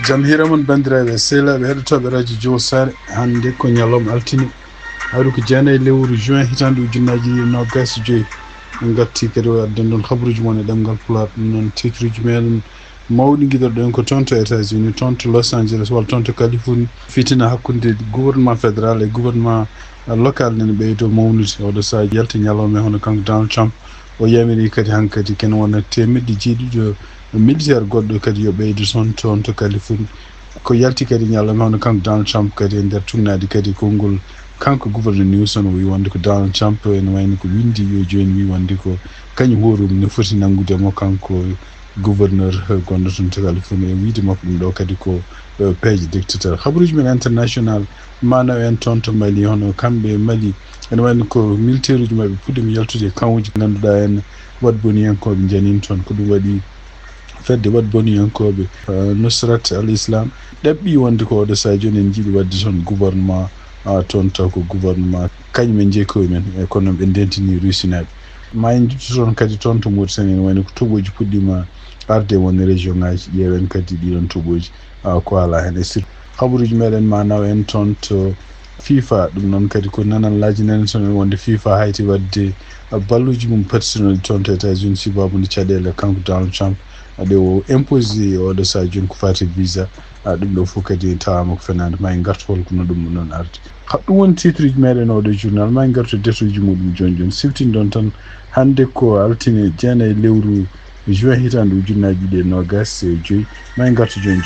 jam hiramon bandiraɓe sehlaɓe heɗotoɓe radio Juin hande ko ñalawma altine haɗu ko jeenayi lewru juin hitande ujunnaji ɗiɗi nogas joyyi en gatti kadi o adden ɗon habaruji moon e ɗemgal Pulaar ɗum noon titruji meɗen mawɗi guiɗorɗen ko toon to États-Unis toon to Los Angeles walla toon to Californie fitina hakkude gouvernement fédéral e gouvernement local nene ɓeydo mawnude oɗo saaha yalti ñalawma hono kanko Donald Trump o yamiri kadi hankkadi ken wona temedde jeeɗiɗo militaire goɗɗo kadi yo ɓeydo toon to Californie ko yalti kadi ñalawma hono kanko Donald Trump kadi e nder tunnade kadi konngol kanko gouverneur Newsom wi wonde ko Donald Trump ene wayno ko windi yo joni wi wonde ko kañum horum ne foti nanngudemo kanko gouverneur gonɗo toon to Californie e wiide makko ɗum ɗo kadi ko peeje dictateur habaruji men international manaw en toon to Mali hono kamɓe Mali ene wayno ko militaire uji mabɓe puɗɗimi yaltude kawuji ganduɗa en wat boniyankoɓe janini toon ko ɗum waɗi fedde wat boniyankoɓe Nusrat al-Islam ɗaɓɓi wonde ko oɗo saha joni en jiiɗi wadde toon gouvernement toon taw ko gouvernement kañumen jeekoye men e kono ɓe ndentini rusinaɓe ma en juttu toon kadi toon to Mauritanie ene wayno ko toɓoji puɗɗima arde won région ngaji ƴeewen kadi ɗiɗon toɓoji ko ala hen e surtout habaruji meɗen manaw en toon to FIFA ɗum noon kadi ko nanallaji nane toon wonde FIFA hayti wadde balluji mum personnel toon to États-Unis sibabude caɗele kanko Donald Trump ade o imposé oɗo saha joni ko fati visa ɗum ɗo fof kadi tawama ko fenade ma en gartu holko no ɗum noon arde ɗum woni titre ji meɗen oɗo journal ma en gartu detuji muɗum joni siftin ɗon tan hande ko altine jeenayi lewru juin hitande ujunnaji ɗiɗi e nogas e joyyi ma en gartu joni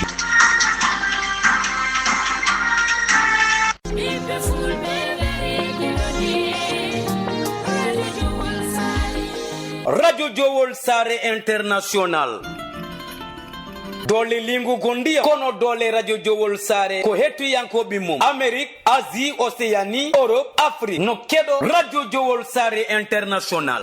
Radio Jowol Sare International dole lingu gondia kono dole Radio Jowol Sare ko hettuyankoɓe mum Amérique, Asie, Océanie, Europe, Afrique no keɗo Radio Jowol Sare International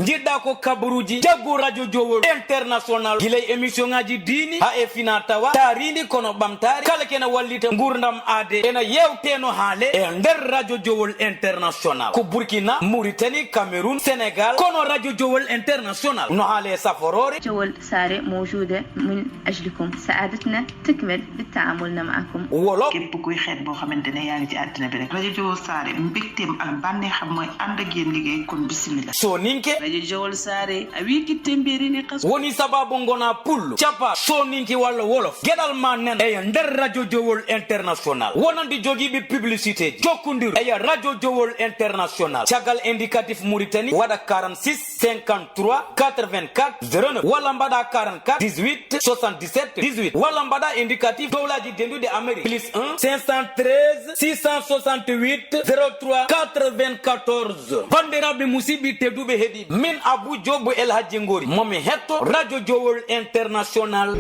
jiɗɗa ko kabaruji jaggu Radio Jowol International gilay émission ngaji dini ha e fina tawa tarindi kono ɓamtare kala kena wallita gurdam ade ena yewteno haale e nder Radio Jowol International ko Burkina, Mauritanie, Cameroun, Sénégal kono Radio Jowol International no haale saforore جول ساري موجودة من أجلكم سعادتنا تكمل بالتعاملنا معكم wolo képp kuy xeet boo xamante ne yaa ngi ci àddina bi rek rajo Jowol Sare mbégteem ak bànneexam mooy ànd ak yéen liggéey kon bismillah so ninke rajo Jowol Sare a wiki tembiri ni xas woni sababu ngona pullo capa so ninki walla wolof geɗal ma nen eya nder Radio Jowol International wonandi jogiiɓe publicité jokkondir eya Radio Jowol International caggal indicatif Mauritanie waɗa 46 53 84 09 walla mbaɗa 44 18 77 18 walla mbaɗa indicatif dowlaji dendude Amérique plus 1 513 668 03 94 bandiraɓe musidɓe tedduɓe heeɗi min Abou Diobo El Hadji Ngori momi hetto Radio Jowol International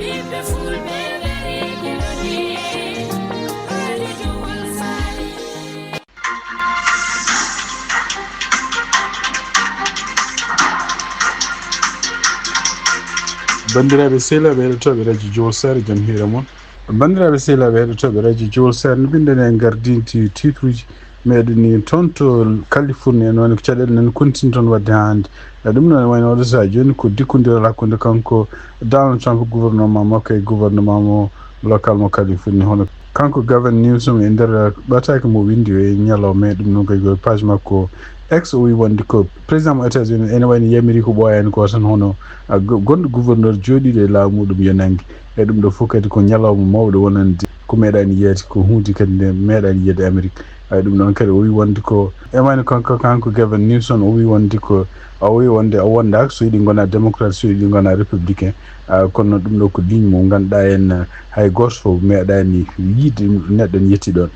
bandiraɓe sehlaɓe heɗotoɓe radio Jowol Sare jam hiira moon bandiraɓe sehlaɓe heɗotoɓe radio Jowol Sare no mbiɗen e gardinti titre uji meɗen ni toon to Californie en woni ko caɗele nan continue toon wadde hande ɗum noon wayno oɗo saha joni ko dikkodiral hakkude kanko Donald Trump gouvernement makko e gouvernement mo local mo Californie hono kanko gouverneur Newsom e nder ɓataki mo windi e ñalawma e ɗum noon kay page makko ex o wi wonde ko président mo États-Unis ene wayno yamiri ko ɓooyani ko tan hono gonɗo gouverneur jooɗiɗo e laamu muɗum yo nangue e ɗum ɗo fof kadi ko ñalawma mawɗo wonande ko meeɗani yeede ko hunde kadi nde meeɗani yiyede Amérique ɗum ɗon kadi o wi wonde ko ewayno kanko gouverneur Newsom o wi wonde ko o wi wonde o wondaka so yiɗi gona démocrate so yiɗi gona républicain kono ɗum ɗo ko ligne mo ganduɗa en hay goto fof meeɗani yiide neɗɗo ne yetti ɗon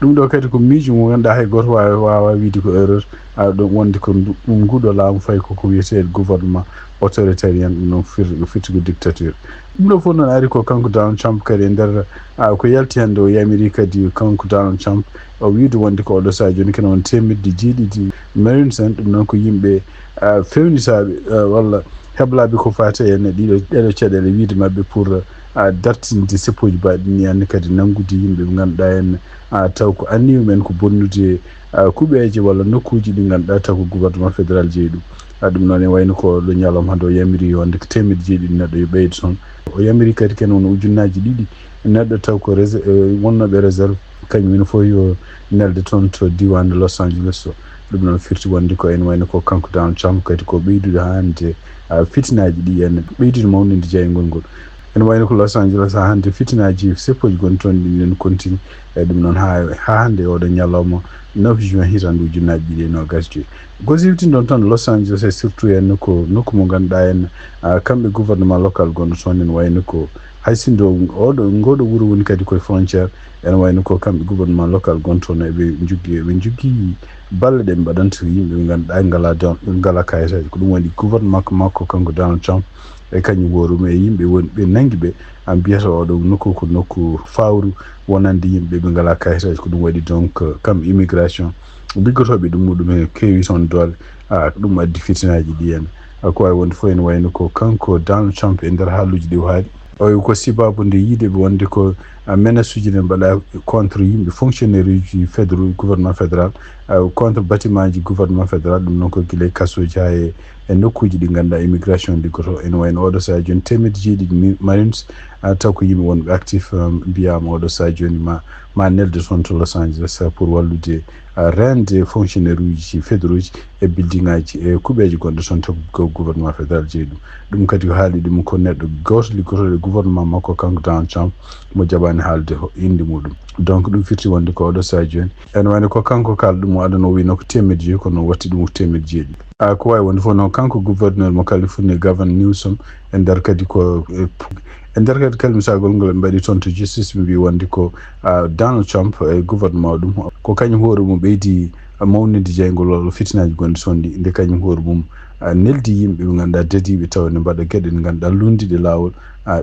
ɗum ɗo kadi ko miijo mo ganduɗa hay goto wawa wiide ko erreur ɗum wonde ko ɗum nguɗo laamu fayi koko wiyete gouvernement autoritairien ɗum noon firtigo dictature ɗum ɗo fof noon ari ko kanko Donald Trump kadi e nder ko yalti hande o yamiri kadi kanko Donald Trump o wiide wonde ko oɗo saha joni kene won temedde jeeɗiɗi marines en ɗum noon ko yimɓe fewnitaɓe walla heblaɓe ko fate ene ɗeɗo caɗele wiide mabɓe pour dartinde seppoji baɗi ni anne kadi nangude yimɓe ɓe ganduɗa en taw ko anni men ko bonnude kuuɓeje walla nokkuji ɗi ganduɗa taw ko gouvernement fédéral jeeyi ɗum ɗum noon e wayno ko ɗo ñalawma hande o yamiri wonde ko temedde jeeɗiɗi neɗɗo yo ɓeydo toon o yamiri kadi ken won ujunnaji ɗiɗi neɗɗo taw ko wonnoɓe réserve kañum fof yo nelde toon to diwan Los Angeles o ɗum noon firti wonde ko ene wayno ko kanko Donald Trump kadi ko ɓeydude hande fitinaji ɗi en ɓeydude mawninde jeyngol ngol ene wayno ko Los Angeles ha hande fitinaji seppoji gon toon ɗi en continue e ɗum noon ha hande oɗo ñalawma 9 juin hitande ujunnaji ɗiɗi e nogas joyyi ko siwtini ɗon tan Los Angeles e surtout en ko nokku mo ganduɗa en kamɓe gouvernement local gonɗo toon ene wayno ko haysindo ngoɗo wuuro woni kadi koye frontiére ene wayno ko kamɓe gouvernement local gontoon eɓe jogui balle ɗe ɓe mbaɗanta yimɓe ɓe ganduɗa ngala kayitaji ko ɗum woni gouvernement makko kanko Donald Trump e kañum worum e yimɓe wonɓe nangi ɓe an mbiyata oɗo nokku ko nokku fawru wonande yimɓe ɓe ngala kayitaji ko ɗum waɗi donc kamɓe immigration liggotoɓe ɗum muɗum e keewi toon doole ɗum addi fitinaji ɗi hen ko wawi wonde fof ene wayno ko kanko Donald Trump e nder haaluji ɗi o haali o ko sibabude yiideɓe wonde ko menace uji ne mbaɗa contre yimɓe fonctionnaire uji fédéraux gouvernement fédéral contre bâtiment ji gouvernement fédéral ɗum noon ko guila e kasoji ha e nokkuji ɗi ganduɗa immigration liggoto ene wayno oɗo saha joni temedde jeeɗiɗi marines taw ko yimɓe wonɓe actif mbiyama oɗo saha joni ma nelde toon to Los Angeles pour wallude rende fonctionnaire uji fédéraux ji e building aji e kuuɓeji gonɗo toon to ko gouvernement fédéral jeeyi ɗum kadi ko haali ɗum ko neɗɗo goto liggotoɗo gouvernement makko kanko Donald Trump mo jaɓani haalde inde muɗum donc ɗum firti wonde ko oɗo saha joni ene wayno ko kanko kala ɗum o adano o wino ko temedde joyyi kono watti ɗum ko temedde jeeɗiɗi ko wawi wonde fof noon kanko gouverneur mo Californie Gavin Newsom e nder kadi ko e nder kadi kalmisagol ngol ɓe mbaɗi toon to justice ɓe mbi wonde ko Donald Trump e gouvernement ɗum ko kañum hoore mum ɓeydi mawnide jeygol fitinaji gonɗi toon ɗi nde kañum hoore mum neldi yimɓe ɓe ganduɗa dediɓe taw ne mbaɗa gueɗe ɗe ganduɗa lundiɗe lawol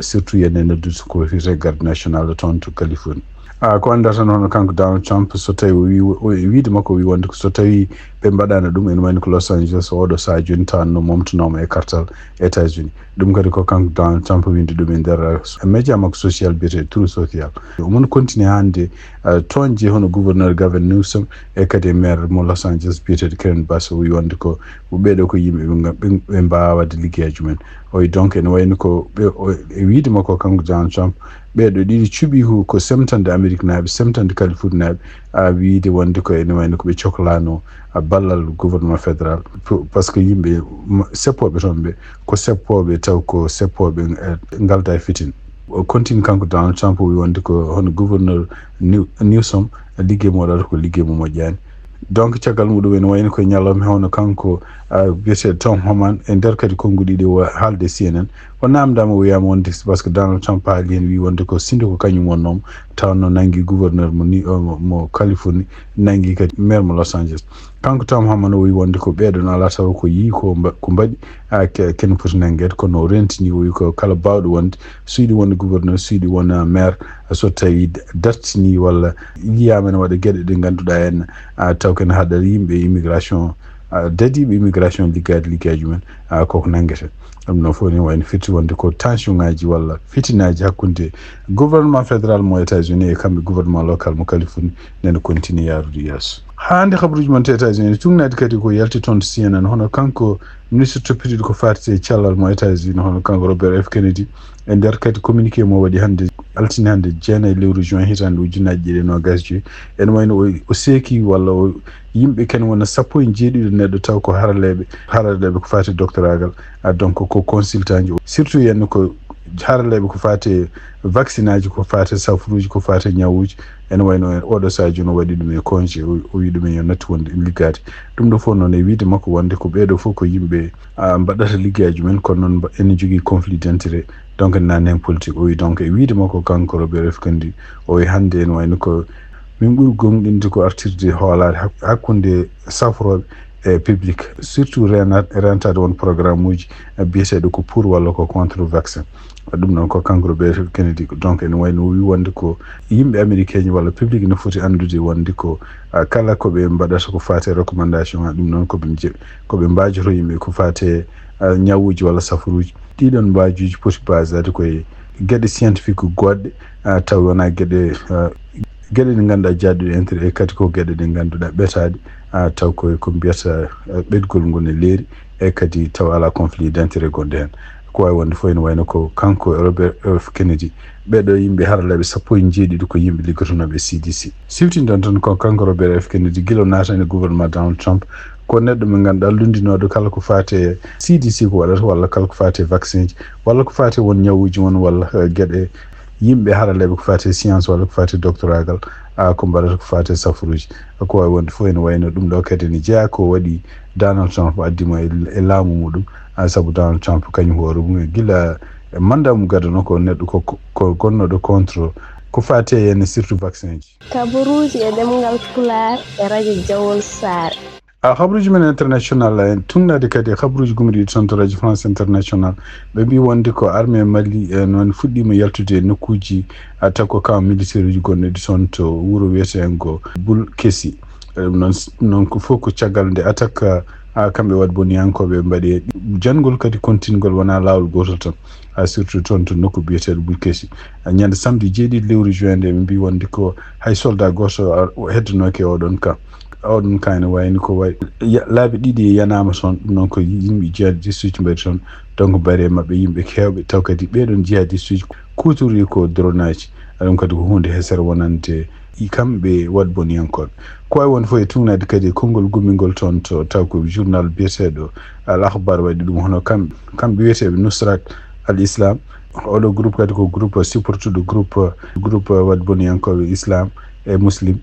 surtout yenne neddude ko wiyete garde national toon to Californie ko andata noon kanko Donald Trump so tawi o wiide makko wi wonde so tawi ɓe mbaɗano ɗum ene wayno ko Los Angeles oɗo saha joni tawanno momtanoma e kartal États-Unis ɗum kadi ko kanko Donald Trump windi ɗum e nder média makko social biyete Truth Social omon continue hande toon je hono gouverneur Gavin Newsom e kadi maire mo Los Angeles biyete Karen Bass o wi wonde ko ɓeɗo ko yimɓe ɓe mbawa wadde liggueji mumen o wi donc ene wayno ko e wiide makko kanko Donald Trump ɓeɗo ɗiɗi cuɓi ko semtande Amérique naaɓe semtande Californie naaɓe wiide wonde ko ene wayno ko ɓe cohlano ballal gouvernement fédéral par ce que yimɓe seppoɓe toon ɓe ko seppoɓe taw ko seppoɓe ngalda e fitin o continue kanko Donald Trump wi wonde ko hono gouverneur Newsom ligguey mo waɗata ko ligguey mo moƴƴani donc caggal muɗum ene wayno koye ñalawma hono kanko biyete Tom Homan e nder kadi konngol ɗiɗi o haalde CNN o namdama o wiyama wonde par ce que Donald Trump haali hen wi wonde ko sinde ko kañum wonnoma tawanno nangi gouverneur mo Californie nangi kadi maire mo Los Angeles kanko Tom Homan o wi wonde ko ɓeɗo no ala taw ko yii ko mbaɗi ken foti nanguede kono o rentini o wi ko kala bawɗo wonde suyɗi wonde gouverneur suyɗi wona maire so tawi dartini walla yiyama ne waɗa gueɗe ɗe ganduɗa hen taw ken haɗa yimɓe immigration dadiɓe immigration liggaji mumen koko nanguete ɗum noon fof ni wayno firti wonde ko tension ngaji walla fitinaji hakkude gouvernement fédéral mo États-Unis e kamɓe gouvernement local mo Californie nene continue yarude yesso hande habaruji mon to États-Unis tumnade kadi ko yalti toon to CNN hono kanko ministre toppitiɗo ko fati e cellal mo États-Unis hono kanko Robert F Kennedy e nder kadi communiqué mo waɗi hande altine hande jeenayi lewru juin hitande ujunnaji ɗiɗi e nogas joyyi ene wayno o seeki walla o yimɓe ken wona 17 neɗɗo taw ko haraleɓe ko fati doctoragal donc ko consultant ji surtout yenno ko haraleɓe ko fati vaccine aji ko fati safruji ko fati ñawuji ene wayno oɗo saha joni o waɗi ɗum e congé o wi ɗumen yo natti wonde liggade ɗum ɗo fof noon e wiide makko wonde ko ɓeɗo fof ko yimɓe mbaɗata liggueji men kono noon ene jogui conflit d'intérêt donc nane hen politique o wi donc e wiide makko kanko Robert F Kennedy o wi hande ene wayno ko min ɓuuri gonɗinde ko artirde hoolare hakkude safroɓe e public surtout rentade won programme uji biyeteɗo ko pour walla ko contre vaccin ɗum noon ko kanko Robert F Kennedy donc ene wayno wi wonde ko yimɓe américain ji walla public ne foti andude wonde ko kala koɓe mbaɗata ko fate recommandation ɗum noon koɓe mbajoto yimɓe ko fate ñawuji walla safaruji ɗiɗon mbajuji poti basade koye gueɗe scientifique goɗɗe taw wona gueɗe ɗe ganduɗa jadduɗe intérêt e kadi ko gueɗe ɗe ganduɗa ɓetade taw ko mbiyata ɓeɗgol ngol e leeri e kadi taw ala conflit d' intérêt gonɗe hen ko wawi wonde fof ene wayno ko kanko Robert F Kennedy ɓeɗo yimɓe haralaɓe 17 ko yimɓe liggotonoɓe CDC siftindon tan ko kanko Robert F Kennedy guila natani gouvernement Donald Trump ko neɗɗo mo ganduɗa lundinoɗo kala ko fate CDC ko waɗata walla kala ko fate vaccin ji walla ko fate won ñawuji won walla gueɗe yimɓe haraleɓe ko fate science walla ko fate doctoragal ko mbaɗata ko fate safaruji ko wawi wonde fof ene wayno ɗum ɗo kadi ne jeeya ko waɗi Donald Trump addimo e laamu muɗum saabu Donald Trump kañum hoore mum gila mandat mum gadano ko neɗɗo ko gonnoɗo contre ko fate henne surtout vaccin ji kabaruji e ɗemgal Pulaar e radio Jawol Sare habruji men international en tunnade kadi habruji gumri ton to radio France international ɓe mbi wonde ko armée Mali noon fuɗɗima yaltude nokkuji takko camp militaire uji gonɗe ton to wuro wiyetengo Bul Kesi noon ko fof ko caggal nde attaque kamɓe wat boniyankoɓe mbaɗi jangol kadi kontingol wona lawol gotol tan surtout toon to nokku biyeteɗo Bul Kesi ñande samedi 7 lewru juin nde ɓe mbi wonde ko hay soldat goto heddanoke oɗon ka ene wayni ko way laabi ɗiɗi yanama toon ɗum noon ko yimɓe jihadiste uji mbaɗi toon donc mbaɗe mabɓe yimɓe kewɓe taw kadi ɓeɗon jihadiste uji kutori ko drone aji ɗum kadi ko hunde hesere wonande kamɓe wat boniyankoɓe ko wawi wonde fof e tugnade kadi konngol gummingol toon to taw ko journal biyeteɗo al akhbar waɗi ɗum hono kamɓe wiyeteɓe Nusrat al Islam oɗo groupe kadi ko groupe supportuɗo groupe wat boniyankoɓe islam e muslim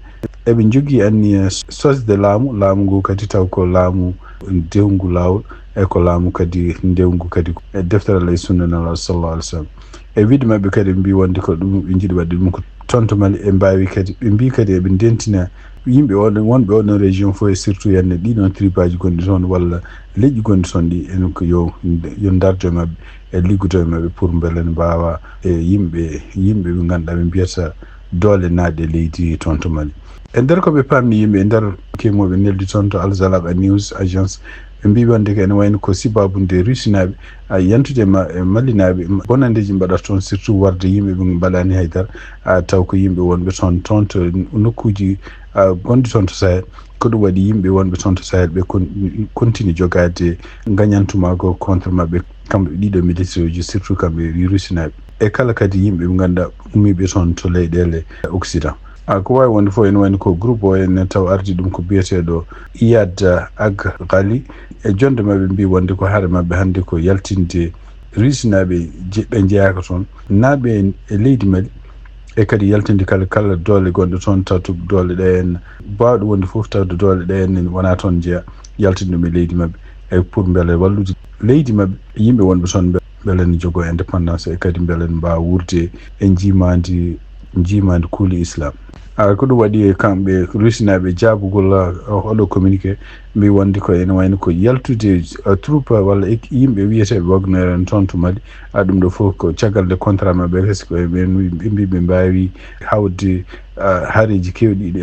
eɓe jogui anni sosde laamu ngu kadi taw ko laamu dewgu lawol e ko laamu kadi dewgu kadi e deftere Allah e sunna nelaɗo sallallahu alaihi wasallam e wiide mabɓe kadi ɓe mbi wonde ko ɗum ɓe jiiɗi wadde ɗum ko tonto Mali e mbawi kadi ɓe mbi kadi eɓe dentina yimɓe wonɓe oɗon région fof e surtout yenne ɗiɗon tribaji gonɗi toon walla leƴƴi gonɗi toon ɗi en ko yo dardo mabɓe e liggodo e mabɓe pour beele ne mbawa e yimɓe ɓe ganduɗa ɓe mbiyata doole naade e leydi toon to Mali e nder koɓe pamni yimɓe e nder kemoɓe neldi toon to Al Zalaba News Agence ɓe mbi wonde ko ene wayno ko sibabude rusinaɓe yantude malinaɓe bonandeji mbaɗata toon surtout warde yimɓe ɓe mbaɗani haydara taw ko yimɓe wonɓe toon to nokkuji gonɗi toon to Sahel ko ɗum waɗi yimɓe wonɓe toon to Sahel ɓe continue jogade gagnantumago contre mabɓe kamɓe ɗiɗo militaire uji surtout kamɓe rusinaɓe e kala kadi yimɓe ɓe ganduɗa ummiɓe toon to leyɗele Occident ko wawi wonde fof ene wayno ko groupe o ene taw ardi ɗum ko biyeteɗo Iyad Ag Ghali e jonde mabɓe mbi wonde ko haare mabɓe hande ko yaltinde risinaɓe ɓe jeeyaka toon naaɓe e leydi Mali e kadi yaltinde kala doole gonɗe toon tawtugo doole ɗe en bawɗo wonde fof tawde doole ɗe en wona toon jeeya yaltinde ɗum e leydi mabɓe e pour beele wallude leydi mabɓe yimɓe wonɓe toon beele ne jogo indépendance e kadi beele ne mbawa wurde e jimadi kuuli islam ko ɗum waɗi kamɓe rusinaɓe jaabugol oɗo communiqué mbi wonde ko ene wayno ko yaltude troupe walla yimɓe wiyeteɓe Wagner en toon to Mali ɗum ɗo fof ko caggal de contrat mabɓe hesi ko ɓe mbi ɓe mbawi hawde haareji kewɗi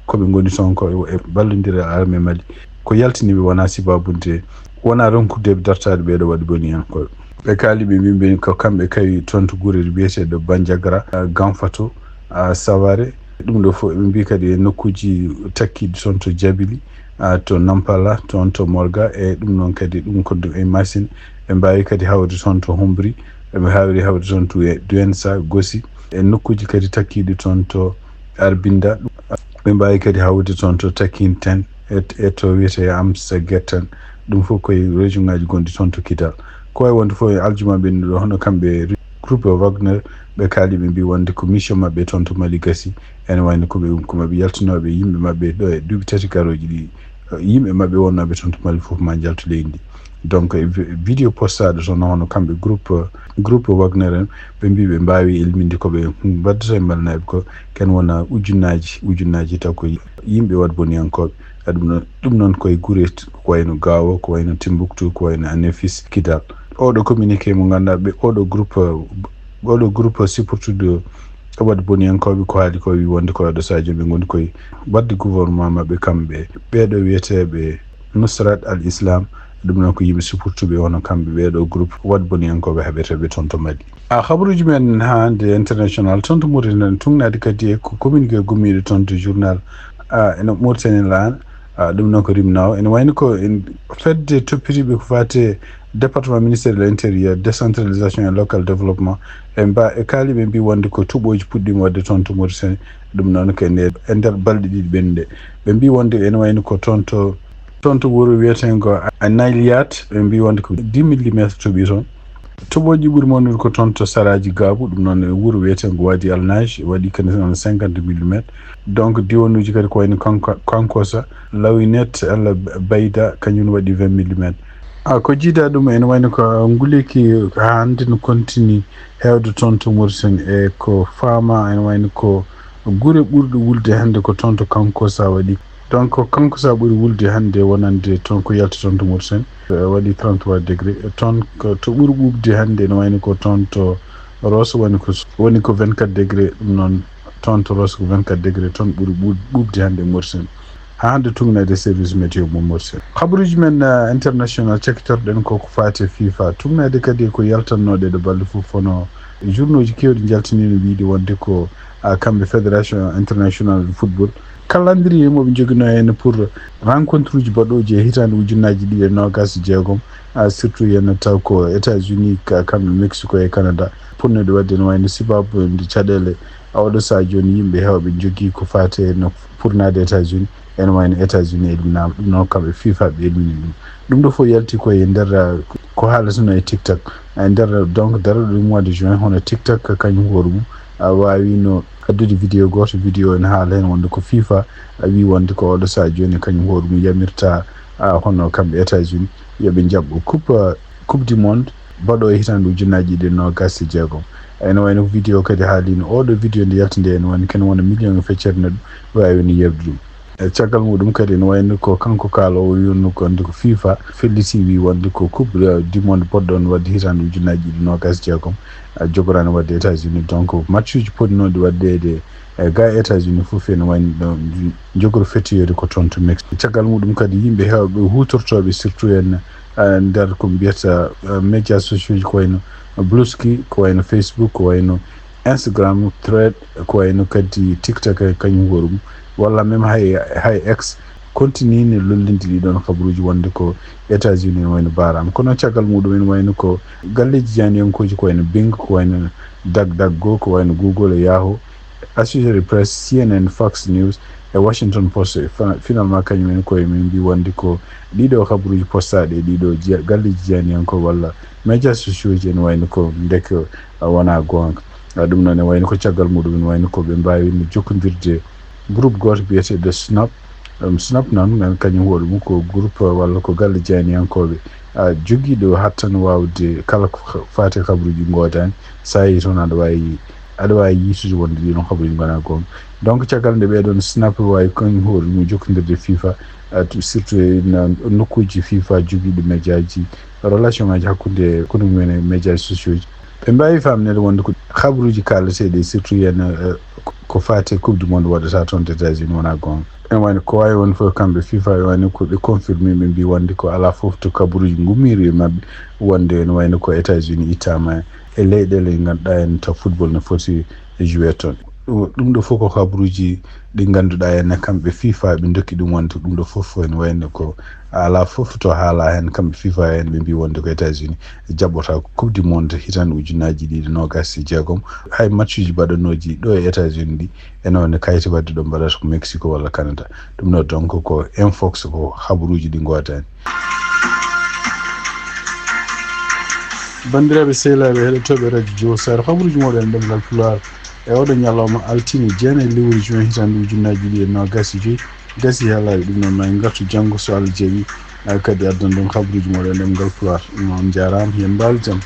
koɓe goni toon ko e ballodira armée Mali ko yaltiniɓe wona sibabude wona ronkudeɓe dartade ɓeɗo waɗi boni hen koɓe ɓe kaali ɓe mbimɓe ko kamɓe kawi toon to guurel biyeteɗo Bandiagara Ganfato Saware ɗum ɗo fof ɓe mbi kadi e nokkuji takkiɗi toon to Jabili to Nampala toon to Morga e ɗum noon kadi ɗum ko e machine ɓe mbawi kadi hawde toon to Humbri ɓe hawri hawde toon to Duensa Gossi e nokkuji kadi takkiɗi toon to Arbinda ɓe mbawi kadi hawde toon to Takinten e to wiyete Amsa Guettan ɗum fof koye région ngaji gonɗi toon to Kidal ko wawi wonde fof e aljuma ɓenni ɗo hono kamɓe groupe Wagner ɓe kaali ɓe mbi wonde ko mission mabɓe toon to Mali gasi ene wayno komaɓe yaltinoɓe yimɓe mabɓe ɗo e duuɓi 3 garoji ɗi yimɓe mabɓe wonnoɓe toon to Mali foof ma jaltu leydi ndi donc vidéo postaɗo toon hono kamɓe groupe Wagner en ɓe mbi ɓe mbawi ilminde koɓe mbaddata e malnaɓe ko ken wona ujunnaji taw ko yimɓe wat boniyankoɓe ɗum noon koye guure ko wayno Gao ko wayno Timbuktu ko wayno Anefis Kidal oɗo communiqué mo ganduɗa ɓe oɗo groupe supportude wat boniyankoɓe ko haali ko wi wonde ko waɗo sadio ɓe goni koye wadde gouvernement mabɓe kamɓe ɓeɗo wiyeteɓe Nusrat al Islam ɗum noon ko yimɓe supportuɓe wono kamɓe ɓeeɗo groupe wadboniyankoɓe haɓeteɓe toon to Mali habaruji men hande international toon to Mauritanie tungnade kadi e ko communiqué gummiɗo toon to journal ene Mauritanie lan ɗum noon ko rimnaw ene wayno ko en fedde toppitiɓe ko fate département ministére de l'intérieur décentralisation et local développement e kaaliɓe mbi wonde ko tuɓoji puɗɗima wadde toon to Mauritanie ɗum noon ko e nder balɗe ɗiɗi ɓennuɗe ɓe mbi wonde ene wayno ko toon to wuro wiyetengo a Nailiyat ɓe mbi wonde ko 10 millimétre toɓi toon toɓoji ɓuuri mawnude ko toon to Saraji Gaabu ɗum noon wuro wiyetengo Wadi Alnage waɗi kadi 50 millimétre donc diwanuji kadi ko wayno Kankosa Lawinet alla Bayda kañum waɗi 20 millimétre ko jiida ɗum ene wayno ko nguleki hande no continue hewde toon to Mauritanie e ko faama ene wayno ko gure ɓurɗo wulde hande ko toon to Kankosa waɗi donc kanko sa ɓuri wulde hande wonande toon ko yalta toon to Mauritanie waɗi 33 degré toon to ɓuri ɓuɓde hande ne wayno ko toon to Rosso woni ko 24 degré ɗum noon toon to Rosso ko 24 degré toon ɓuri ɓuɓde hande Mauritanie hande tungnade service météo mo Mauritanie habaruji men international cekkitorɗen koko fati FIFA tungnade kadi ko yaltannoɗe ɗo balɗe fof hono journaux ji kewɗi jaltinino wiide wonde ko kamɓe fédération international de football calendrier moɓe joguino hen pour rencontre uji baɗoji e hitande ujunnaji 2026 surtout yen taw ko États-Unis kamɓe Mexico e Canada pour nede wadde no wayno sibabu nde caɗele oɗo sa joni yimɓe hewɓe jogui ko fate no pournade États-Unis ene wayno États-Unis elinama ɗum noon kamɓe FIFA ɓe elmini ɗum ɗo fof yalti koye nder ko haalatano e TikTok e nder donc daroɗo mois de juin hono TikTok kañum hoore mum wawino addude vidéo goto vidéo en haala hen wonde ko FIFA wi wonde ko oɗo sa joni kañum hoore mum yamirta hono kamɓe États-Unis yoɓe jaɓɓo coupe du monde baɗo e hitande ujunnaji 2026 ene wayno vidéo kadi haalino oɗo vidéo nde yaltinde ene woni kene wona million e feccere ɗum wawino yebde ɗum caggal muɗum kadi ne wayno ko kanko kaalowo yonno ko wonde ko FIFA felliti wi wonde ko coupe du monde poɗɗon wadde hitande ujunnaji 2026 jogorano wadde États-Unis donc match uji poɗɗinoɗe waddede ga États-Unis fof ene wayno ɗo jogoro fettoyede ko toon to Mexique caggal muɗum kadi yimɓe hewɓe hutortoɓe surtout en nder ko mbiyata médias sociaux ji ko wayno Blueski ko wayno Facebook ko wayno Instagram Thread ko wayno kadi TikTok kañum hoore mum walla même hay X continue ne lollinde ɗiɗon habaruji wonde ko États-Unis ne wayno barama kono caggal muɗum en wayno ko galleji janiyankoji ko wayno Bing ko wayno DuckDuckGo ko wayno Google e Yahoo Associated Press CNN Fox News e Washington Post finalement kañum en koye min mbi wonde ko ɗiɗo habaruji postaɗe ɗiɗo galleji janiyanko walla médias sociaux ji en wayno ko ndek wona gonga ɗum noon e wayno ko caggal muɗum en wayno ko ɓe mbawino jokkodirde groupe goto biyeteɗo snap noon kañum hoore mum ko groupe walla ko galle janiyankoɓe joguiɗo hattan wawde kala ko fate habaruji godani sa yi toon aɗa wawi yitude wonde ɗiɗon habaruji gona gonga donc caggal nde ɓeɗon snap wawi kañum hoore mum jokkodirde FIFA surtout nokkuji FIFA joguiɗo médiaji relation ngaji hakkude kono mumen e médias sociaux ji ɓe mbawi famnede wonde ko habaruji kalateɗe surtout yen ko fate coupe du monde waɗata toon to États-Unis wona gonga en wayno ko wawi won fof kamɓe FIFA wayno ko ɓe confirmé ɓe mbi wonde ko ala foof to kabaruji gummiri e mabɓe wonde ne wayno ko États-Unis ittama e leyɗele ɗe ganduɗa en to football ne foti joué toon ɗum ɗo fof ko habaruji ɗi ganduɗa henne kamɓe FIFA ɓe dokki ɗum wonde ɗum ɗo fof ene wayno ko ala foof to haala hen kamɓe FIFA hen ɓe mbi wonde ko États-Unis jaɓɓota coupe du monde hitande ujunnaji 2026 hay match uji baɗanoji ɗo e États-Unis ɗi ene wonde kayite wadde ɗo mbaɗata ko Mexico walla Canada ɗum ɗo donc ko infox ko habaruji ɗi godani bandiraɓe sehlaɓe heɗotoɓe radio Diow Sar habaruji moɗon ɗemgal Pulaar e oɗo ñalawma altine jeenayi lewru juin hitande ujunnaji 2026 gasi halaɗe ɗum noon ma gartu janggo so Allah jaaɓi kadi addan ɗon habaruji moɗon ɗemgal Pulaar on jarama yen mbal jaam